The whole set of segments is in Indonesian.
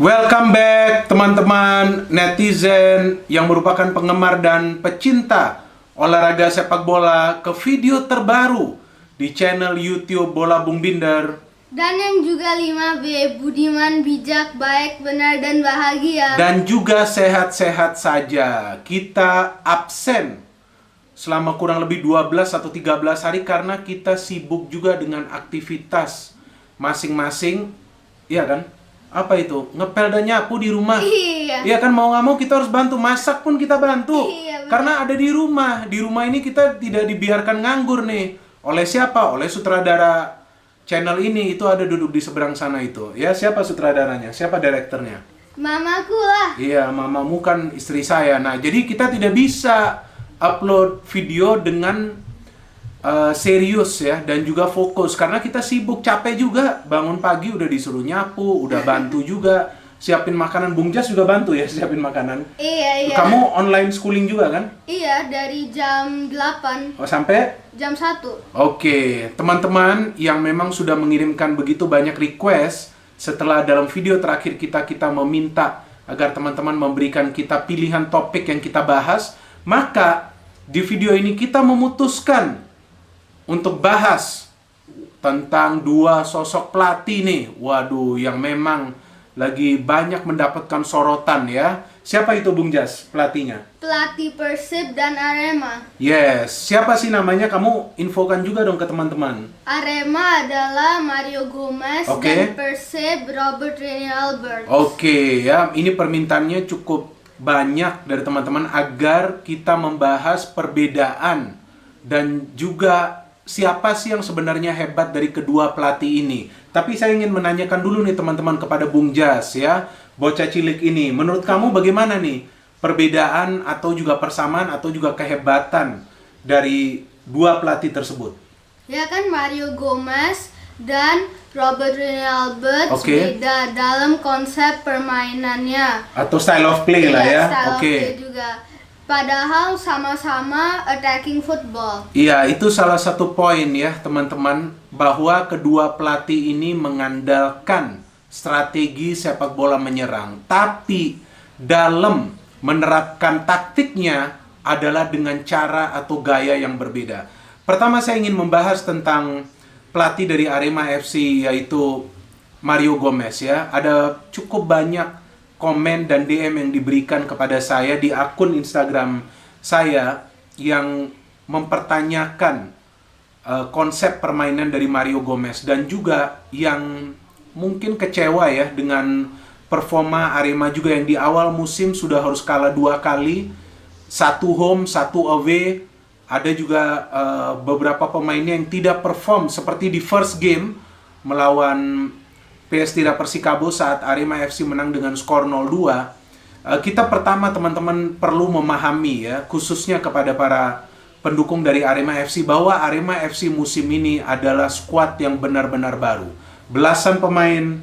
Welcome back teman-teman netizen yang merupakan penggemar dan pecinta olahraga sepak bola ke video terbaru di channel YouTube Bola Bung Binder. Dan yang juga 5B, budiman, bijak, baik, benar, dan bahagia. Dan juga sehat-sehat saja. Kita absen selama kurang lebih 12 atau 13 hari karena kita sibuk juga dengan aktivitas masing-masing. Iya kan? Apa itu? Ngepel dan nyapu di rumah. Iya. Iya kan, mau nggak mau kita harus bantu. Masak pun kita bantu. Iya, benar. Karena ada di rumah. Di rumah ini kita tidak dibiarkan nganggur nih. Oleh siapa? Oleh sutradara channel ini. Itu ada duduk di seberang sana itu. Ya, siapa sutradaranya? Siapa direkturnya? Mamaku lah. Iya, mamamu kan istri saya. Nah, jadi kita tidak bisa upload video dengan serius ya, dan juga fokus karena kita sibuk, capek juga. Bangun pagi udah disuruh nyapu, udah bantu juga siapin makanan. Bung Jas juga bantu ya siapin makanan. Iya. Kamu online schooling juga kan? Iya, dari jam 8 Sampai jam 1. Oke, teman-teman yang memang sudah mengirimkan begitu banyak request setelah dalam video terakhir kita meminta agar teman-teman memberikan kita pilihan topik yang kita bahas, maka di video ini kita memutuskan untuk bahas tentang dua sosok pelatih nih. Waduh, yang memang lagi banyak mendapatkan sorotan ya. Siapa itu Bung Jas pelatihnya? Pelatih Persib dan Arema. Yes, siapa sih namanya? Kamu infokan juga dong ke teman-teman. Arema adalah Mario Gomez. Oke. Dan Persib Robert Rene Albert. Oke ya, ini permintaannya cukup banyak dari teman-teman agar kita membahas perbedaan dan juga siapa sih yang sebenarnya hebat dari kedua pelatih ini. Tapi saya ingin menanyakan dulu nih teman-teman kepada Bung Jas ya, bocah cilik ini. Menurut kamu bagaimana nih perbedaan atau juga persamaan atau juga kehebatan dari dua pelatih tersebut? Ya kan, Mario Gomez dan Robert Rene Albert Oke. beda dalam konsep permainannya. Atau style of play lah ya. Style of Oke. play juga. Padahal sama-sama attacking football. Iya, itu salah satu poin ya teman-teman, bahwa kedua pelatih ini mengandalkan strategi sepak bola menyerang. Tapi dalam menerapkan taktiknya adalah dengan cara atau gaya yang berbeda. Pertama saya ingin membahas tentang pelatih dari Arema FC, yaitu Mario Gomez ya. Ada cukup banyak komen dan DM yang diberikan kepada saya di akun Instagram saya yang mempertanyakan konsep permainan dari Mario Gomez, dan juga yang mungkin kecewa ya dengan performa Arema juga yang di awal musim sudah harus kalah 2 kali, 1 home, 1 away. Ada juga beberapa pemainnya yang tidak perform seperti di first game melawan PS Tira Persikabo saat Arema FC menang dengan skor 0-2. Kita pertama teman-teman perlu memahami ya, khususnya kepada para pendukung dari Arema FC, bahwa Arema FC musim ini adalah skuad yang benar-benar baru. Belasan pemain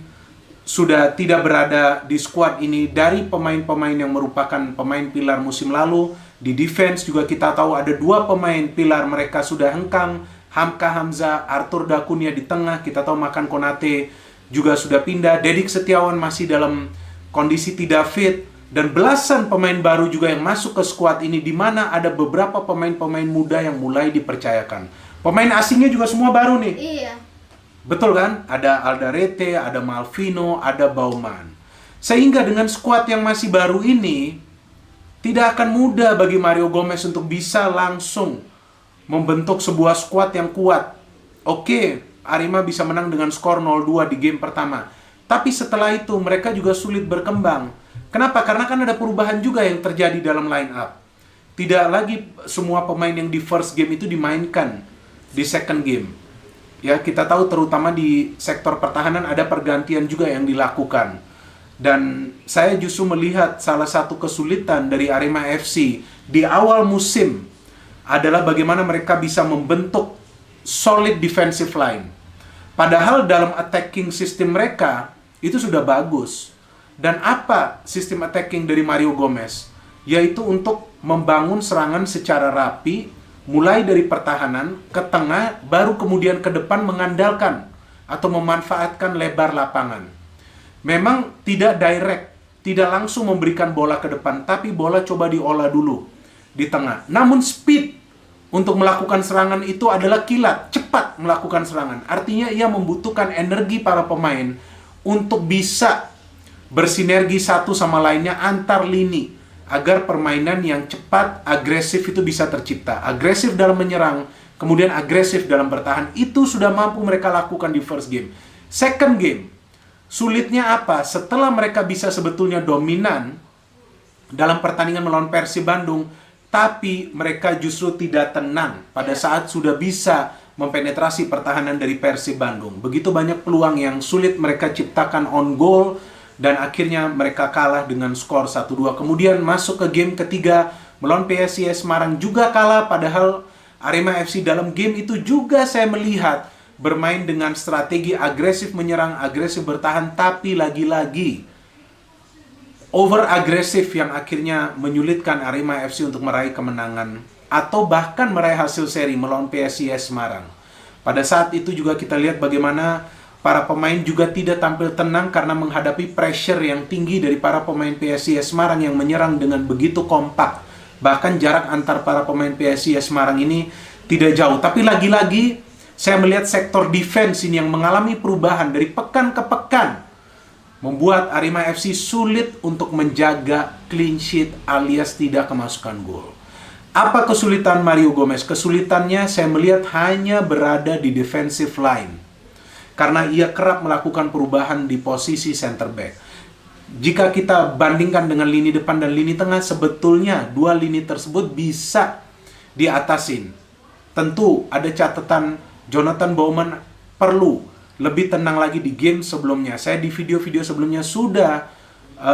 sudah tidak berada di skuad ini dari pemain-pemain yang merupakan pemain pilar musim lalu. Di defense juga kita tahu ada 2 pemain pilar mereka sudah hengkang, Hamka Hamzah, Arthur Dacunia di tengah. Kita tahu Makan Konate juga sudah pindah, Dedik Setiawan masih dalam kondisi tidak fit, dan belasan pemain baru juga yang masuk ke skuad ini, di mana ada beberapa pemain-pemain muda yang mulai dipercayakan. Pemain asingnya juga semua baru nih. Iya. Betul kan? Ada Aldarete, ada Malvino, ada Bauman. Sehingga dengan skuad yang masih baru ini, tidak akan mudah bagi Mario Gomez untuk bisa langsung membentuk sebuah skuad yang kuat. Oke, Arema bisa menang dengan skor 0-2 di game pertama. Tapi setelah itu mereka juga sulit berkembang. Kenapa? Karena kan ada perubahan juga yang terjadi dalam line up. Tidak lagi semua pemain yang di first game itu dimainkan di second game. Ya, kita tahu terutama di sektor pertahanan ada pergantian juga yang dilakukan. Dan saya justru melihat salah satu kesulitan dari Arema FC di awal musim adalah bagaimana mereka bisa membentuk solid defensive line. Padahal dalam attacking system mereka itu sudah bagus. Dan apa sistem attacking dari Mario Gomez? Yaitu untuk membangun serangan secara rapi, mulai dari pertahanan ke tengah, baru kemudian ke depan mengandalkan atau memanfaatkan lebar lapangan. memang tidak direct, tidak langsung memberikan bola ke depan, tapi bola coba diolah dulu di tengah. Namun speed untuk melakukan serangan itu adalah kilat, cepat melakukan serangan. Artinya ia membutuhkan energi para pemain untuk bisa bersinergi satu sama lainnya antar lini, agar permainan yang cepat, agresif itu bisa tercipta. Agresif dalam menyerang, kemudian agresif dalam bertahan, itu sudah mampu mereka lakukan di first game. Second game, sulitnya apa? Setelah mereka bisa sebetulnya dominan dalam pertandingan melawan Persib Bandung, tapi mereka justru tidak tenang pada saat sudah bisa mempenetrasi pertahanan dari Persib Bandung. Begitu banyak peluang yang sulit mereka ciptakan on goal, dan akhirnya mereka kalah dengan skor 1-2. Kemudian masuk ke game ketiga melawan PSIS Semarang, juga kalah, padahal Arema FC dalam game itu juga saya melihat bermain dengan strategi agresif menyerang, agresif bertahan, tapi lagi-lagi over agresif yang akhirnya menyulitkan Arema FC untuk meraih kemenangan atau bahkan meraih hasil seri melawan PSIS Semarang. Pada saat itu juga kita lihat bagaimana para pemain juga tidak tampil tenang karena menghadapi pressure yang tinggi dari para pemain PSIS Semarang yang menyerang dengan begitu kompak. Bahkan jarak antar para pemain PSIS Semarang ini tidak jauh. Tapi lagi-lagi saya melihat sektor defense ini yang mengalami perubahan dari pekan ke pekan, membuat Arema FC sulit untuk menjaga clean sheet alias tidak kemasukan gol. Apa kesulitan Mario Gomez? Kesulitannya saya melihat hanya berada di defensive line, karena ia kerap melakukan perubahan di posisi center back. Jika kita bandingkan dengan lini depan dan lini tengah, sebetulnya dua lini tersebut bisa diatasin. Tentu ada catatan, Jonathan Baumann perlu lebih tenang lagi di game sebelumnya. Saya di video-video sebelumnya sudah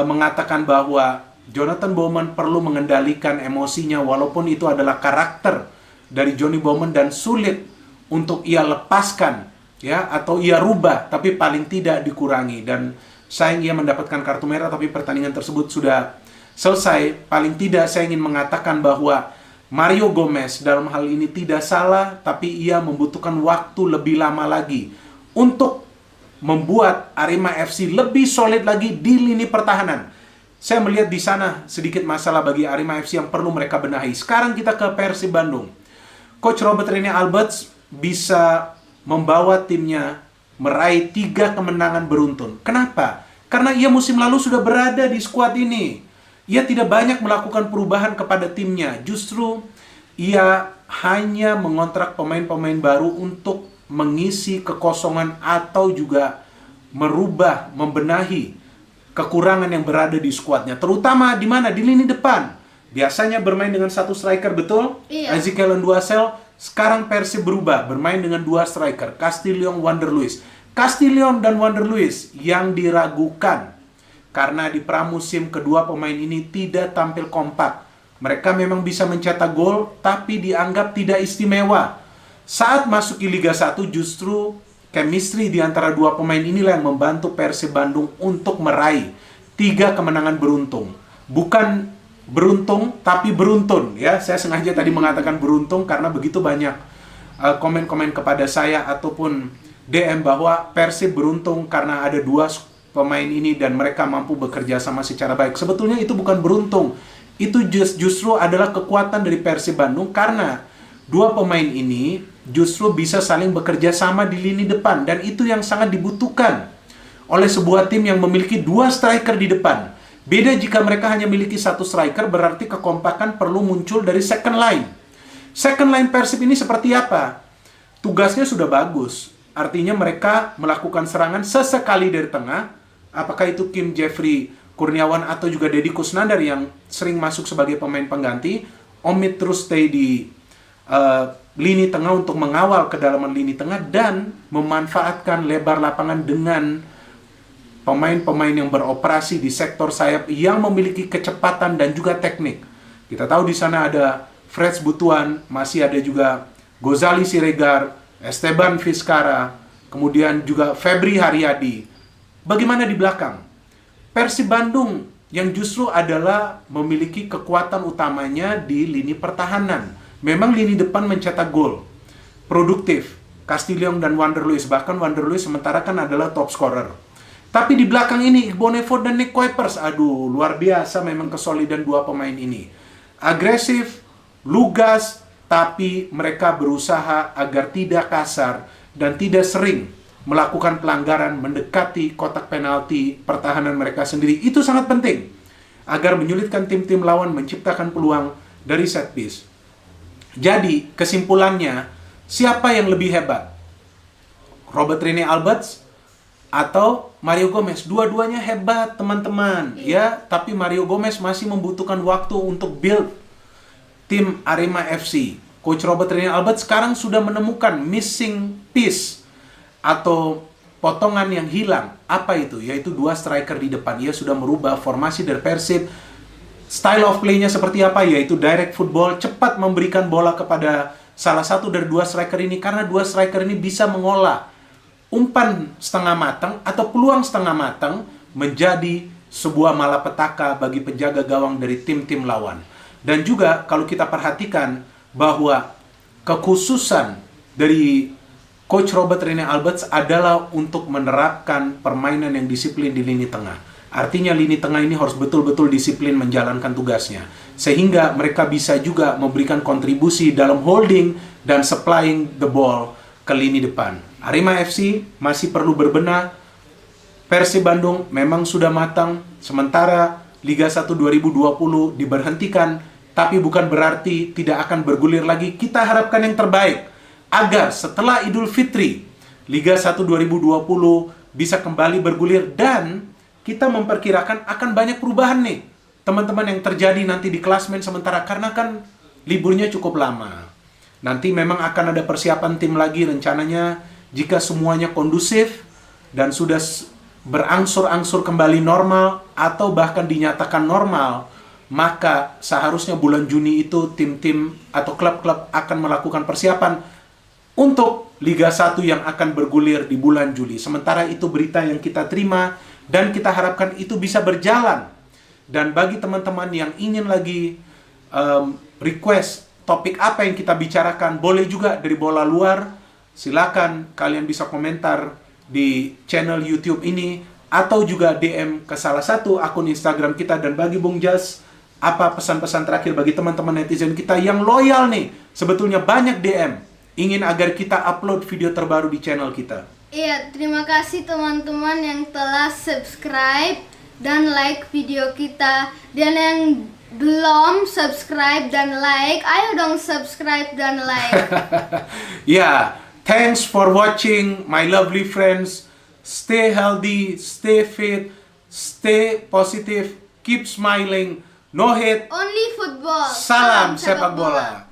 mengatakan bahwa Jonathan Baumann perlu mengendalikan emosinya, walaupun itu adalah karakter dari Johnny Baumann dan sulit untuk ia lepaskan, ya, atau ia rubah, tapi paling tidak dikurangi. Dan sayang ia mendapatkan kartu merah, tapi pertandingan tersebut sudah selesai. Paling tidak saya ingin mengatakan bahwa Mario Gomez dalam hal ini tidak salah, tapi ia membutuhkan waktu lebih lama lagi untuk membuat Arema FC lebih solid lagi di lini pertahanan. Saya melihat di sana sedikit masalah bagi Arema FC yang perlu mereka benahi. Sekarang kita ke Persib Bandung. Coach Robert Rene Alberts bisa membawa timnya meraih 3 kemenangan beruntun. Kenapa? Karena ia musim lalu sudah berada di skuad ini. Ia tidak banyak melakukan perubahan kepada timnya. Justru ia hanya mengontrak pemain-pemain baru untuk mengisi kekosongan atau juga merubah, membenahi kekurangan yang berada di skuadnya. Terutama di mana? Di lini depan. Biasanya bermain dengan satu striker, betul? Iya. Ezekiel Nduasel. Sekarang Persib berubah, bermain dengan 2 striker, Castillion, Wander Luiz. Castillion dan Wander Luiz yang diragukan karena di pramusim kedua pemain ini tidak tampil kompak. Mereka memang bisa mencetak gol, tapi dianggap tidak istimewa. Saat masuk di Liga 1, justru chemistry di antara dua pemain inilah yang membantu Persib Bandung untuk meraih 3 kemenangan beruntung. Bukan beruntung, tapi beruntun. Ya, saya sengaja tadi mengatakan beruntung karena begitu banyak komen-komen kepada saya ataupun DM bahwa Persib beruntung karena ada 2 pemain ini dan mereka mampu bekerja sama secara baik. Sebetulnya itu bukan beruntung. Itu justru adalah kekuatan dari Persib Bandung karena 2 pemain ini justru bisa saling bekerja sama di lini depan, dan itu yang sangat dibutuhkan oleh sebuah tim yang memiliki 2 striker di depan. Beda jika mereka hanya memiliki 1 striker, berarti kekompakan perlu muncul dari second line. Second line Persib ini seperti apa? Tugasnya sudah bagus. Artinya mereka melakukan serangan sesekali dari tengah, apakah itu Kim Jeffrey Kurniawan atau juga Deddy Kusnandar yang sering masuk sebagai pemain pengganti. Omid terus stay di lini tengah untuk mengawal kedalaman lini tengah dan memanfaatkan lebar lapangan dengan pemain-pemain yang beroperasi di sektor sayap yang memiliki kecepatan dan juga teknik. Kita tahu di sana ada Freds Butuan, masih ada juga Gozali Siregar, Esteban Vizcara, kemudian juga Febri Haryadi. Bagaimana di belakang? Persib Bandung yang justru adalah memiliki kekuatan utamanya di lini pertahanan. Memang lini depan mencetak gol produktif, Castillion dan Wander Luiz. Bahkan Wander Luiz sementara kan adalah top scorer. Tapi di belakang ini Bonnefoy dan Nick Kuipers, aduh luar biasa memang kesolidan dua pemain ini. Agresif, lugas, tapi mereka berusaha agar tidak kasar dan tidak sering melakukan pelanggaran mendekati kotak penalti pertahanan mereka sendiri. Itu sangat penting agar menyulitkan tim-tim lawan menciptakan peluang dari set piece. Jadi kesimpulannya, siapa yang lebih hebat? Robert Rene Alberts atau Mario Gomez? Dua-duanya hebat teman-teman, ya. Tapi Mario Gomez masih membutuhkan waktu untuk build tim Arema FC. Coach Robert Rene Alberts sekarang sudah menemukan missing piece atau potongan yang hilang. Apa itu? Yaitu dua striker di depan. Ia sudah merubah formasi dari Persib. Style of play-nya seperti apa? Yaitu direct football, cepat memberikan bola kepada salah satu dari dua striker ini, karena dua striker ini bisa mengolah umpan setengah matang atau peluang setengah matang menjadi sebuah malapetaka bagi penjaga gawang dari tim-tim lawan. Dan juga kalau kita perhatikan bahwa kekhususan dari Coach Robert Rene Alberts adalah untuk menerapkan permainan yang disiplin di lini tengah. Artinya lini tengah ini harus betul-betul disiplin menjalankan tugasnya, sehingga mereka bisa juga memberikan kontribusi dalam holding dan supplying the ball ke lini depan. Arema FC masih perlu berbenah. Persib Bandung memang sudah matang, sementara Liga 1 2020 diberhentikan, tapi bukan berarti tidak akan bergulir lagi. Kita harapkan yang terbaik agar setelah Idul Fitri Liga 1 2020 bisa kembali bergulir, dan kita memperkirakan akan banyak perubahan nih teman-teman yang terjadi nanti di klasmen sementara, karena kan liburnya cukup lama. Nanti memang akan ada persiapan tim lagi rencananya. Jika semuanya kondusif dan sudah berangsur-angsur kembali normal atau bahkan dinyatakan normal, maka seharusnya bulan Juni itu tim-tim atau klub-klub akan melakukan persiapan untuk Liga 1 yang akan bergulir di bulan Juli. Sementara itu berita yang kita terima dan kita harapkan itu bisa berjalan. Dan bagi teman-teman yang ingin lagi request topik apa yang kita bicarakan, boleh juga dari bola luar. Silakan kalian bisa komentar di channel YouTube ini atau juga DM ke salah satu akun Instagram kita. Dan bagi Bung Jas, apa pesan-pesan terakhir bagi teman-teman netizen kita yang loyal nih? Sebetulnya banyak DM ingin agar kita upload video terbaru di channel kita. Iya, terima kasih teman-teman yang telah subscribe dan like video kita. Dan yang belum subscribe dan like, ayo dong subscribe dan like. Ya, thanks for watching my lovely friends. Stay healthy, stay fit, stay positive, keep smiling, no hate. Only football. Salam sepak bola.